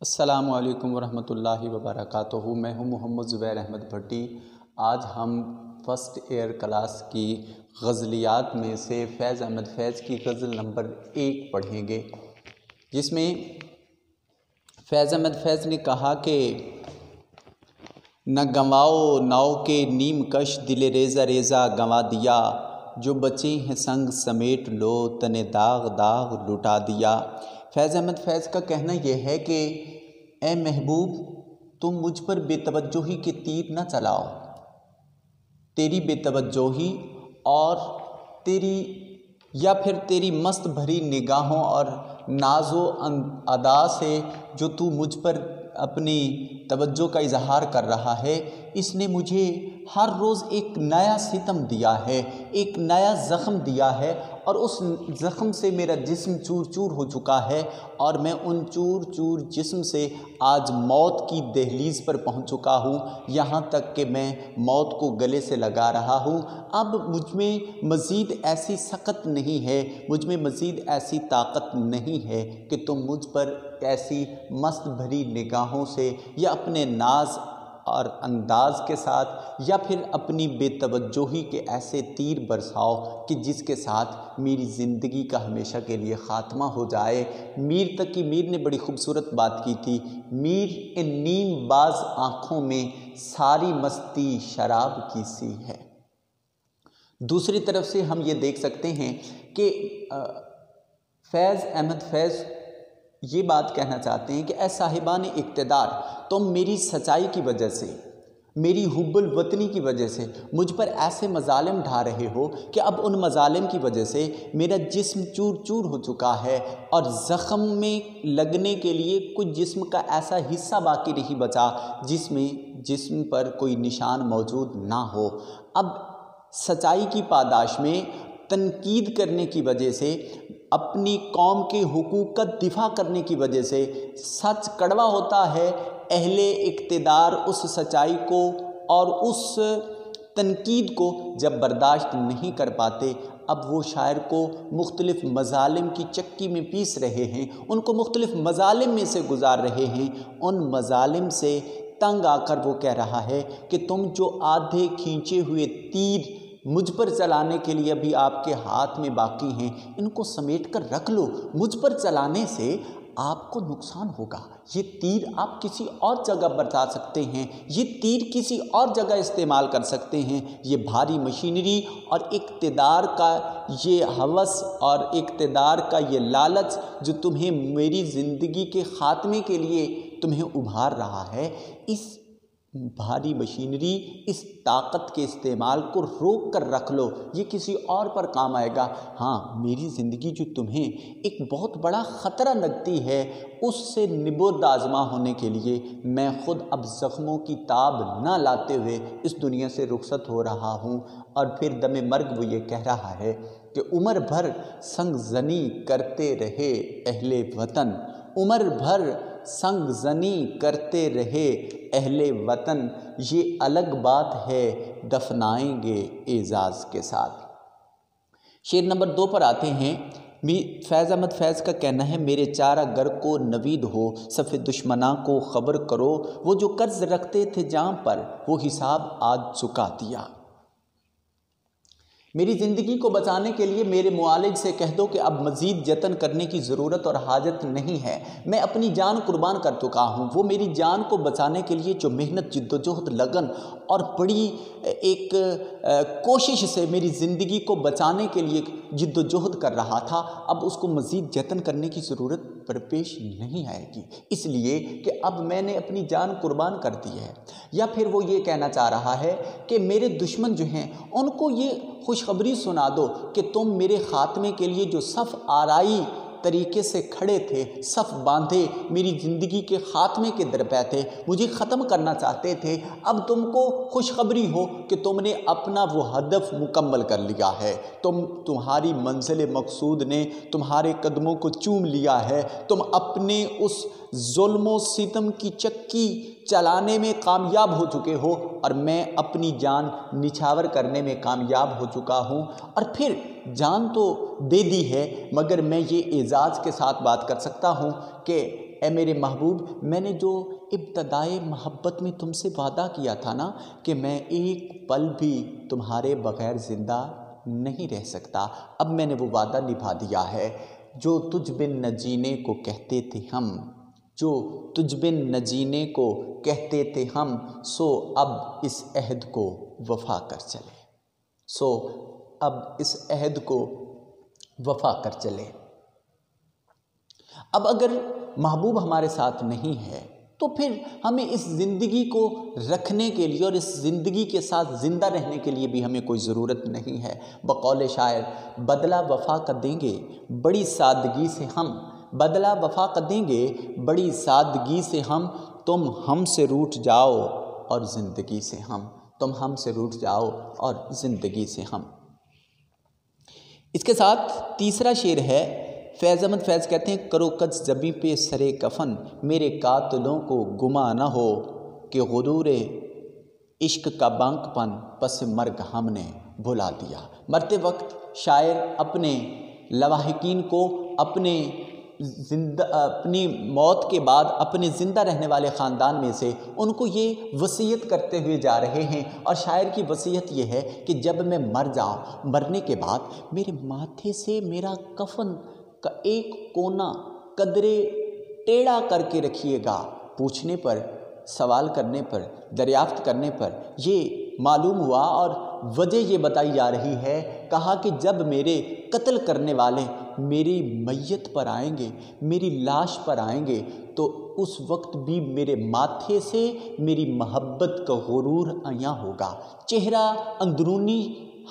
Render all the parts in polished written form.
السلام علیکم ورحمۃ اللہ وبرکاتہ۔ میں ہوں محمد زبیر احمد بھٹی۔ آج ہم فرسٹ ایئر کلاس کی غزلیات میں سے فیض احمد فیض کی غزل نمبر 1 پڑھیں گے، جس میں فیض احمد فیض نے کہا کہ نہ گنواؤ ناؤ کے نیم کش دل ریزہ ریزہ گنوا دیا، جو بچے ہیں سنگ سمیٹ لو تنے داغ داغ لٹا دیا۔ فیض احمد فیض کا کہنا یہ ہے کہ اے محبوب، تم مجھ پر بے توجہی کے تیر نہ چلاؤ۔ تیری بے توجہی اور تیری مست بھری نگاہوں اور ناز و ادا سے جو تو مجھ پر اپنی توجہ کا اظہار کر رہا ہے، اس نے مجھے ہر روز ایک نیا ستم دیا ہے، ایک نیا زخم دیا ہے، اور اس زخم سے میرا جسم چور چور ہو چکا ہے، اور میں ان چور چور جسم سے آج موت کی دہلیز پر پہنچ چکا ہوں، یہاں تک کہ میں موت کو گلے سے لگا رہا ہوں۔ اب مجھ میں مزید ایسی سخت نہیں ہے، مجھ میں مزید ایسی طاقت نہیں ہے کہ تم مجھ پر ایسی مست بھری نگاہوں سے یا اپنے ناز اور انداز کے ساتھ یا پھر اپنی بے توجہی کے ایسے تیر برساؤ کہ جس کے ساتھ میری زندگی کا ہمیشہ کے لیے خاتمہ ہو جائے۔ میر نے بڑی خوبصورت بات کی تھی، میر ان نیم باز آنکھوں میں ساری مستی شراب کی سی ہے۔ دوسری طرف سے ہم یہ دیکھ سکتے ہیں کہ فیض احمد فیض یہ بات کہنا چاہتے ہیں کہ اے صاحبان اقتدار، تم میری سچائی کی وجہ سے، میری حب الوطنی کی وجہ سے مجھ پر ایسے مظالم ڈھا رہے ہو کہ اب ان مظالم کی وجہ سے میرا جسم چور چور ہو چکا ہے، اور زخم میں لگنے کے لیے کچھ جسم کا ایسا حصہ باقی نہیں بچا جس میں جسم پر کوئی نشان موجود نہ ہو۔ اب سچائی کی پاداش میں تنقید کرنے کی وجہ سے، اپنی قوم کے حقوق کا دفاع کرنے کی وجہ سے سچ کڑوا ہوتا ہے۔ اہل اقتدار اس سچائی کو اور اس تنقید کو جب برداشت نہیں کر پاتے، اب وہ شاعر کو مختلف مظالم کی چکی میں پیس رہے ہیں، ان کو مختلف مظالم میں سے گزار رہے ہیں۔ ان مظالم سے تنگ آ کر وہ کہہ رہا ہے کہ تم جو آدھے کھینچے ہوئے تیر مجھ پر چلانے کے لیے ابھی آپ کے ہاتھ میں باقی ہیں، ان کو سمیٹ کر رکھ لو۔ مجھ پر چلانے سے آپ کو نقصان ہوگا، یہ تیر آپ کسی اور جگہ برتا سکتے ہیں، یہ تیر کسی اور جگہ استعمال کر سکتے ہیں۔ یہ بھاری مشینری اور اقتدار کا یہ ہوس اور اقتدار کا یہ لالچ جو تمہیں میری زندگی کے خاتمے کے لیے تمہیں ابھار رہا ہے، اس بھاری مشینری، اس طاقت کے استعمال کو روک کر رکھ لو، یہ کسی اور پر کام آئے گا۔ ہاں، میری زندگی جو تمہیں ایک بہت بڑا خطرہ لگتی ہے، اس سے نبرد آزما ہونے کے لیے میں خود اب زخموں کی تاب نہ لاتے ہوئے اس دنیا سے رخصت ہو رہا ہوں۔ اور پھر دم مرگ وہ یہ کہہ رہا ہے کہ عمر بھر سنگ زنی کرتے رہے اہل وطن، عمر بھر سنگ زنی کرتے رہے اہل وطن، یہ الگ بات ہے دفنائیں گے اعزاز کے ساتھ۔ شعر نمبر 2 پر آتے ہیں۔ فیض احمد فیض کا کہنا ہے، میرے چارہ گر کو نوید ہو، صف دشمناں کو خبر کرو، وہ جو قرض رکھتے تھے جاں پر وہ حساب آج چکا دیا۔ میری زندگی کو بچانے کے لیے میرے معالج سے کہہ دو کہ اب مزید جتن کرنے کی ضرورت اور حاجت نہیں ہے، میں اپنی جان قربان کر چکا ہوں۔ وہ میری جان کو بچانے کے لیے جو محنت، جد و جہد، لگن اور بڑی ایک کوشش سے میری زندگی کو بچانے کے لیے جد و جہد کر رہا تھا، اب اس کو مزید جتن کرنے کی ضرورت درپیش نہیں آئے گی، اس لیے کہ اب میں نے اپنی جان قربان کر دی ہے۔ یا پھر وہ یہ کہنا چاہ رہا ہے کہ میرے دشمن جو ہیں ان کو یہ خوشخبری سنا دو کہ تم میرے خاتمے کے لیے جو صف آرائی طریقے سے کھڑے تھے، صف باندھے میری زندگی کے خاتمے کے درپے تھے، مجھے ختم کرنا چاہتے تھے، اب تم کو خوشخبری ہو کہ تم نے اپنا وہ ہدف مکمل کر لیا ہے، تمہاری منزل مقصود نے تمہارے قدموں کو چوم لیا ہے، تم اپنے اس ظلم و ستم کی چکی چلانے میں کامیاب ہو چکے ہو، اور میں اپنی جان نچھاور کرنے میں کامیاب ہو چکا ہوں۔ اور پھر جان تو دے دی ہے، مگر میں یہ اعزاز کے ساتھ بات کر سکتا ہوں کہ اے میرے محبوب، میں نے جو ابتدائے محبت میں تم سے وعدہ کیا تھا نا کہ میں ایک پل بھی تمہارے بغیر زندہ نہیں رہ سکتا، اب میں نے وہ وعدہ نبھا دیا ہے۔ جو تجھ بن نہ جینے کو کہتے تھے ہم، جو تجھ بن نہ جینے کو کہتے تھے ہم، سو اب اس عہد کو وفا کر چلے، سو اب اس عہد کو وفا کر چلے۔ اب اگر محبوب ہمارے ساتھ نہیں ہے تو پھر ہمیں اس زندگی کو رکھنے کے لیے اور اس زندگی کے ساتھ زندہ رہنے کے لیے بھی ہمیں کوئی ضرورت نہیں ہے۔ بقول شاعر، بدلہ وفا کا دیں گے بڑی سادگی سے ہم، بدلہ وفا کا دیں گے بڑی سادگی سے ہم، تم ہم سے روٹھ جاؤ اور زندگی سے ہم، تم ہم سے روٹھ جاؤ اور زندگی سے ہم۔ اس کے ساتھ تیسرا شعر ہے، فیض احمد فیض کہتے ہیں، کرو کج زبیں پہ سرے کفن، میرے قاتلوں کو گما نہ ہو کہ غرور عشق کا بانک پن پس مرگ ہم نے بھلا دیا۔ مرتے وقت شاعر اپنے لواحقین کو اپنی موت کے بعد اپنے زندہ رہنے والے خاندان میں سے ان کو یہ وصیت کرتے ہوئے جا رہے ہیں، اور شاعر کی وصیت یہ ہے کہ جب میں مر جاؤں، مرنے کے بعد میرے ماتھے سے میرا کفن کا ایک کونا قدرے ٹیڑھا کر کے رکھیے گا۔ پوچھنے پر، سوال کرنے پر، دریافت کرنے پر یہ معلوم ہوا اور وجہ یہ بتائی جا رہی ہے، کہا کہ جب میرے قتل کرنے والے میری میت پر آئیں گے، میری لاش پر آئیں گے، تو اس وقت بھی میرے ماتھے سے میری محبت کا غرور عیاں ہوگا۔ چہرہ اندرونی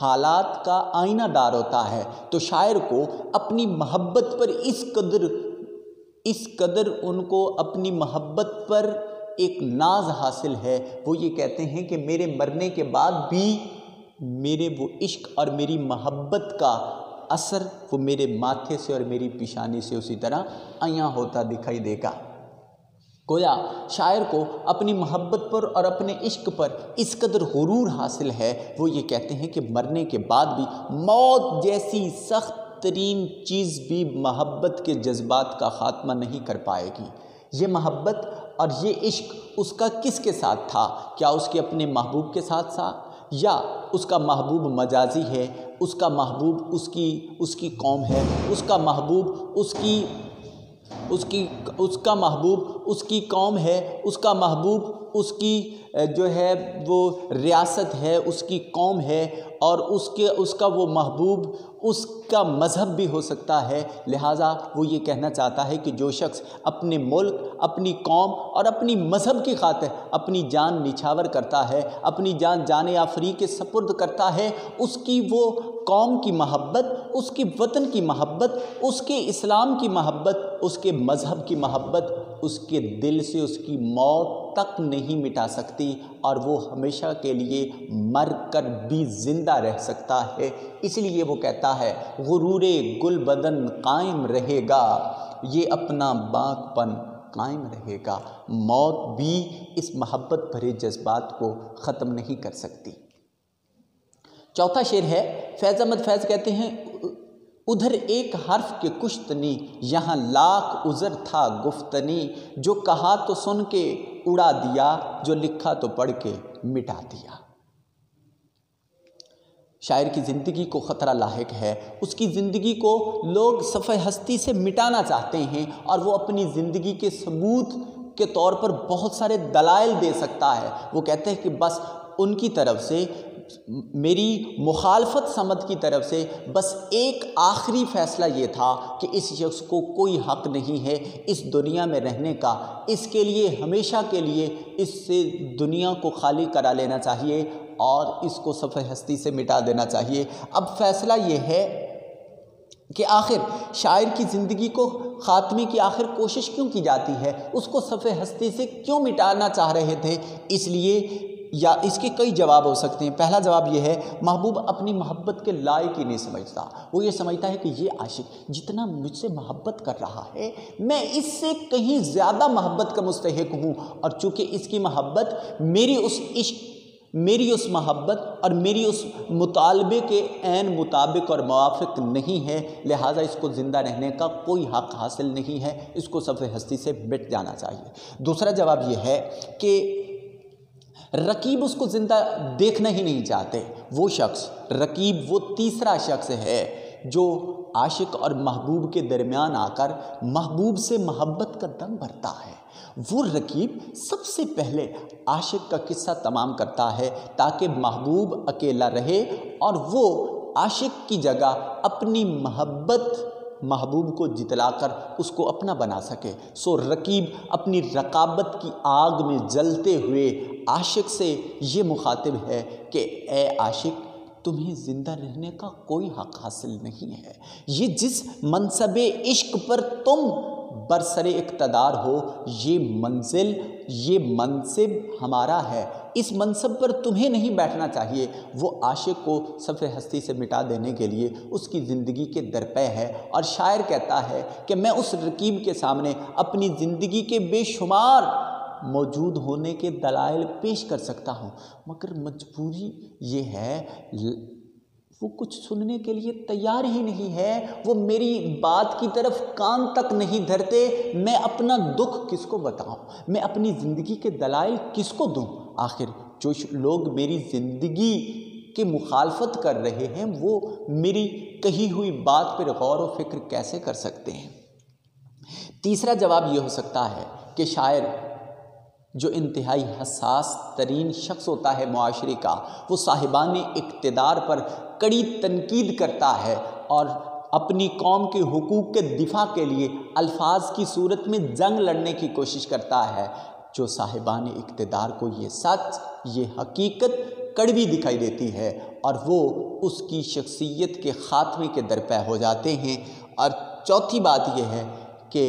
حالات کا آئینہ دار ہوتا ہے، تو شاعر کو اپنی محبت پر اس قدر ان کو اپنی محبت پر ایک ناز حاصل ہے، وہ یہ کہتے ہیں کہ میرے مرنے کے بعد بھی میرے وہ عشق اور میری محبت کا اثر وہ میرے ماتھے سے اور میری پیشانی سے اسی طرح عیاں ہوتا دکھائی دے گا۔ گویا شاعر کو اپنی محبت پر اور اپنے عشق پر اس قدر غرور حاصل ہے، وہ یہ کہتے ہیں کہ مرنے کے بعد بھی موت جیسی سخت ترین چیز بھی محبت کے جذبات کا خاتمہ نہیں کر پائے گی۔ یہ محبت اور یہ عشق اس کا کس کے ساتھ تھا؟ کیا اس کے اپنے محبوب کے ساتھ تھا، یا اس کا محبوب مجازی ہے، اس کا محبوب اس کی قوم ہے، اس کا محبوب اس کا محبوب اس کی قوم ہے، اس کا محبوب اس کی جو ہے وہ ریاست ہے، اس کی قوم ہے، اور اس کا وہ محبوب اس کا مذہب بھی ہو سکتا ہے۔ لہٰذا وہ یہ کہنا چاہتا ہے کہ جو شخص اپنے ملک، اپنی قوم اور اپنی مذہب کی خاطر اپنی جان نچھاور کرتا ہے، اپنی جان آفری کے سپرد کرتا ہے، اس کی وہ قوم کی محبت، اس کے وطن کی محبت، اس کے اسلام کی محبت، اس کے مذہب کی محبت اس کے دل سے اس کی موت تک نہیں مٹا سکتی، اور وہ ہمیشہ کے لیے مر کر بھی زندہ رہ سکتا ہے۔ اس لیے وہ کہتا ہے، غرور گل بدن قائم رہے گا، یہ اپنا بانک پن قائم رہے گا۔ موت بھی اس محبت بھرے جذبات کو ختم نہیں کر سکتی۔ چوتھا شعر ہے، فیض احمد فیض کہتے ہیں، ادھر ایک حرف کے کشتنی، یہاں لاکھ عذر تھا گفتنی، جو کہا تو سن کے اڑا دیا، جو لکھا تو پڑھ کے مٹا دیا۔ شاعر کی زندگی کو خطرہ لاحق ہے، اس کی زندگی کو لوگ صفحہ ہستی سے مٹانا چاہتے ہیں، اور وہ اپنی زندگی کے ثبوت کے طور پر بہت سارے دلائل دے سکتا ہے۔ وہ کہتے ہیں کہ بس ان کی طرف سے، میری مخالفت سمت کی طرف سے بس ایک آخری فیصلہ یہ تھا کہ اس شخص کو کوئی حق نہیں ہے اس دنیا میں رہنے کا، اس کے لیے ہمیشہ کے لیے اس سے دنیا کو خالی کرا لینا چاہیے اور اس کو صفحہ ہستی سے مٹا دینا چاہیے۔ اب فیصلہ یہ ہے کہ آخر شاعر کی زندگی کو خاتمے کی آخر کوشش کیوں کی جاتی ہے، اس کو صفحہ ہستی سے کیوں مٹانا چاہ رہے تھے؟ اس لیے، یا اس کے کئی جواب ہو سکتے ہیں۔ پہلا جواب یہ ہے، محبوب اپنی محبت کے لائق ہی نہیں سمجھتا، وہ یہ سمجھتا ہے کہ یہ عاشق جتنا مجھ سے محبت کر رہا ہے، میں اس سے کہیں زیادہ محبت کا مستحق ہوں، اور چونکہ اس کی محبت میری اس عشق میری اس محبت اور میری اس مطالبے کے عین مطابق اور موافق نہیں ہے، لہٰذا اس کو زندہ رہنے کا کوئی حق حاصل نہیں ہے، اس کو صفحہ ہستی سے مٹ جانا چاہیے۔ دوسرا جواب یہ ہے کہ رقیب اس کو زندہ دیکھنا ہی نہیں چاہتے۔ وہ شخص، رقیب وہ تیسرا شخص ہے جو عاشق اور محبوب کے درمیان آ کر محبوب سے محبت کا دم بھرتا ہے۔ وہ رقیب سب سے پہلے عاشق کا قصہ تمام کرتا ہے تاکہ محبوب اکیلا رہے اور وہ عاشق کی جگہ اپنی محبوب کو جتلا کر اس کو اپنا بنا سکے۔ سو رقیب اپنی رقابت کی آگ میں جلتے ہوئے عاشق سے یہ مخاطب ہے کہ اے عاشق، تمہیں زندہ رہنے کا کوئی حق حاصل نہیں ہے۔ یہ جس منصب عشق پر تم برسر اقتدار ہو، یہ منصب ہمارا ہے، اس منصب پر تمہیں نہیں بیٹھنا چاہیے۔ وہ عاشق کو صفحہ ہستی سے مٹا دینے کے لیے اس کی زندگی کے درپے ہے، اور شاعر کہتا ہے کہ میں اس رقیب کے سامنے اپنی زندگی کے بے شمار موجود ہونے کے دلائل پیش کر سکتا ہوں، مگر مجبوری یہ ہے وہ کچھ سننے کے لیے تیار ہی نہیں ہے، وہ میری بات کی طرف کان تک نہیں دھرتے۔ میں اپنا دکھ کس کو بتاؤں، میں اپنی زندگی کے دلائل کس کو دوں؟ آخر جو لوگ میری زندگی کی مخالفت کر رہے ہیں وہ میری کہی ہوئی بات پر غور و فکر کیسے کر سکتے ہیں؟ تیسرا جواب یہ ہو سکتا ہے کہ شاعر جو انتہائی حساس ترین شخص ہوتا ہے معاشرے کا، وہ صاحبان اقتدار پر کڑی تنقید کرتا ہے اور اپنی قوم کے حقوق کے دفاع کے لیے الفاظ کی صورت میں جنگ لڑنے کی کوشش کرتا ہے۔ جو صاحبان اقتدار کو یہ سچ، یہ حقیقت کڑوی دکھائی دیتی ہے اور وہ اس کی شخصیت کے خاتمے کے درپے ہو جاتے ہیں۔ اور چوتھی بات یہ ہے کہ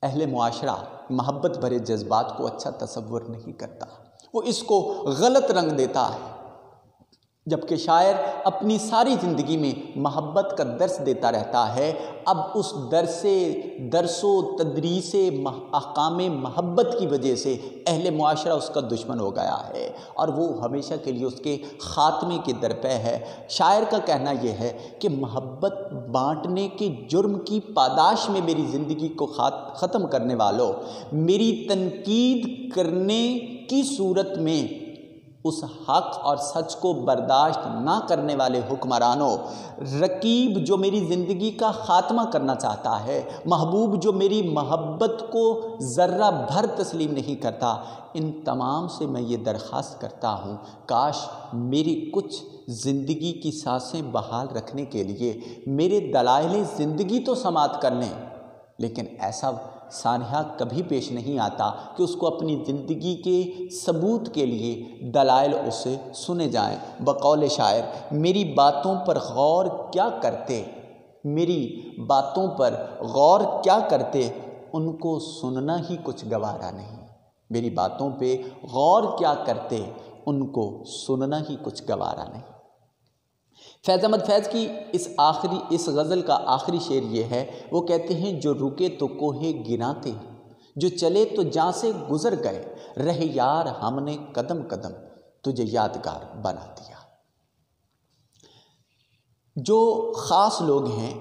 اہل معاشرہ محبت بھرے جذبات کو اچھا تصور نہیں کرتا، وہ اس کو غلط رنگ دیتا ہے، جبکہ شاعر اپنی ساری زندگی میں محبت کا درس دیتا رہتا ہے۔ اب اس درس و تدریس احکام محبت کی وجہ سے اہل معاشرہ اس کا دشمن ہو گیا ہے اور وہ ہمیشہ کے لیے اس کے خاتمے کے درپے ہے۔ شاعر کا کہنا یہ ہے کہ محبت بانٹنے کے جرم کی پاداش میں میری زندگی کو ختم کرنے والوں، میری تنقید کرنے کی صورت میں اس حق اور سچ کو برداشت نہ کرنے والے حکمرانوں، رقیب جو میری زندگی کا خاتمہ کرنا چاہتا ہے، محبوب جو میری محبت کو ذرہ بھر تسلیم نہیں کرتا، ان تمام سے میں یہ درخواست کرتا ہوں کاش میری کچھ زندگی کی سانسیں بحال رکھنے کے لیے میرے دلائل زندگی تو سماعت کر لیں، لیکن ایسا سانحہ کبھی پیش نہیں آتا کہ اس کو اپنی زندگی کے ثبوت کے لیے دلائل اسے سنے جائیں۔ بقول شاعر، میری باتوں پر غور کیا کرتے، میری باتوں پر غور کیا کرتے، ان کو سننا ہی کچھ گوارا نہیں۔ میری باتوں پہ غور کیا کرتے، ان کو سننا ہی کچھ گوارا نہیں۔ فیض احمد فیض کی اس غزل کا آخری شعر یہ ہے، وہ کہتے ہیں جو رکے تو کوہ گراں تھے، جو چلے تو جاں سے گزر گئے، رہ یار ہم نے قدم قدم تجھے یادگار بنا دیا۔ جو خاص لوگ ہیں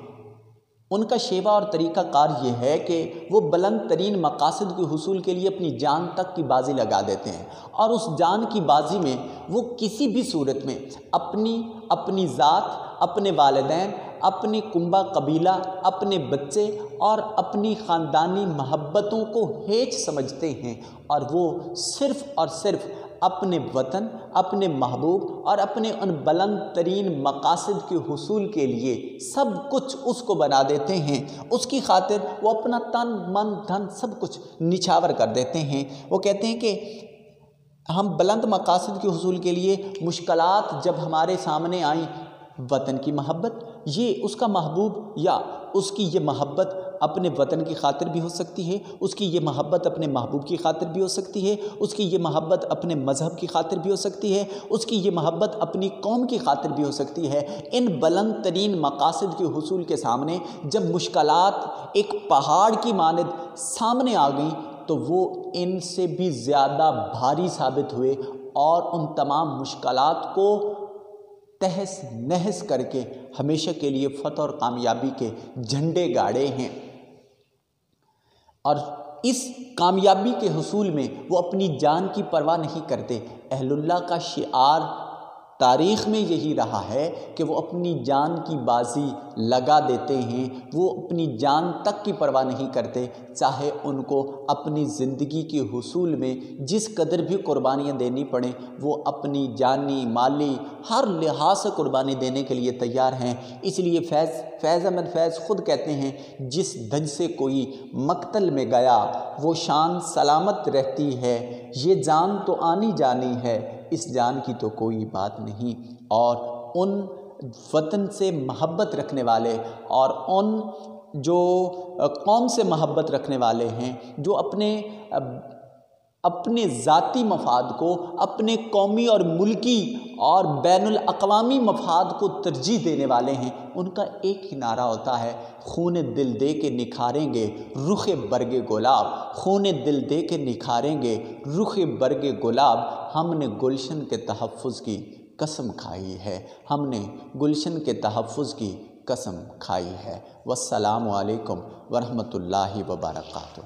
ان کا شیوہ اور طریقہ کار یہ ہے کہ وہ بلند ترین مقاصد کے حصول کے لیے اپنی جان تک کی بازی لگا دیتے ہیں، اور اس جان کی بازی میں وہ کسی بھی صورت میں اپنی ذات، اپنے والدین، اپنے کنبہ قبیلہ، اپنے بچے اور اپنی خاندانی محبتوں کو ہیچ سمجھتے ہیں، اور وہ صرف اور صرف اپنے وطن، اپنے محبوب اور اپنے ان بلند ترین مقاصد کے حصول کے لیے سب کچھ اس کو بنا دیتے ہیں۔ اس کی خاطر وہ اپنا تن من دھن سب کچھ نچھاور کر دیتے ہیں۔ وہ کہتے ہیں کہ ہم بلند مقاصد کے حصول کے لیے مشکلات جب ہمارے سامنے آئیں، وطن کی محبت، یہ اس کا محبوب یا اس کی یہ محبت اپنے وطن کی خاطر بھی ہو سکتی ہے، اس کی یہ محبت اپنے محبوب کی خاطر بھی ہو سکتی ہے، اس کی یہ محبت اپنے مذہب کی خاطر بھی ہو سکتی ہے، اس کی یہ محبت اپنی قوم کی خاطر بھی ہو سکتی ہے۔ ان بلند ترین مقاصد کے حصول کے سامنے جب مشکلات ایک پہاڑ کی مانند سامنے آ گئیں تو وہ ان سے بھی زیادہ بھاری ثابت ہوئے اور ان تمام مشکلات کو تہس نہس کر کے ہمیشہ کے لیے فتح اور کامیابی کے جھنڈے گاڑے ہیں، اور اس کامیابی کے حصول میں وہ اپنی جان کی پرواہ نہیں کرتے۔ اہل اللہ کا شعار تاریخ میں یہی رہا ہے کہ وہ اپنی جان کی بازی لگا دیتے ہیں، وہ اپنی جان تک کی پرواہ نہیں کرتے، چاہے ان کو اپنی زندگی کے حصول میں جس قدر بھی قربانیاں دینی پڑیں وہ اپنی جانی مالی ہر لحاظ سے قربانی دینے کے لیے تیار ہیں۔ اس لیے فیض احمد فیض خود کہتے ہیں، جس دھج سے کوئی مقتل میں گیا وہ شان سلامت رہتی ہے، یہ جان تو آنی جانی ہے، اس جان کی تو کوئی بات نہیں۔ اور ان وطن سے محبت رکھنے والے اور ان جو قوم سے محبت رکھنے والے ہیں، جو اپنے ذاتی مفاد کو اپنے قومی اور ملکی اور بین الاقوامی مفاد کو ترجیح دینے والے ہیں، ان کا ایک ہی نعرہ ہوتا ہے، خون دل دے کے نکھاریں گے رخ برگ گلاب، خون دل دے کے نکھاریں گے رخ برگ گلاب، ہم نے گلشن کے تحفظ کی قسم کھائی ہے، ہم نے گلشن کے تحفظ کی قسم کھائی ہے۔ والسلام علیکم ورحمۃ اللہ وبرکاتہ۔